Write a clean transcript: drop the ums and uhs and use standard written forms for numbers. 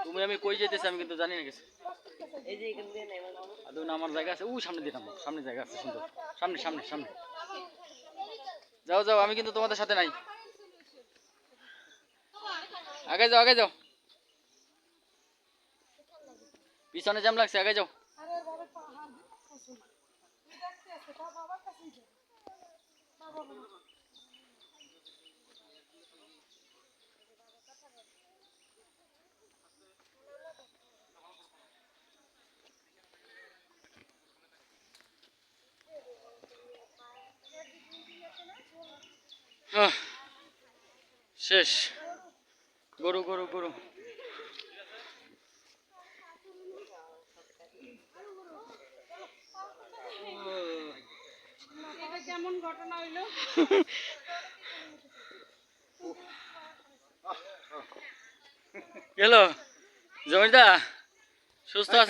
তুমি আমি কই যেতেছি আমি কিন্তু জানি না কিছু। আদৌ না আমার জায়গা আছে, ও সামনে দিয়ে নামো, সামনে জায়গা আছে সুন্দর, সামনে সামনে সামনে যাও যাও, আমি কিন্তু তোমাদের সাথে নাই, আগে যাও আগে যাও, পিছনে জ্যাম লাগছে, আগে যাও। শেষ, গরু গরু গরু। কেমন ঘটনা হইলো? গেল জমিদা সুস্থ আছে?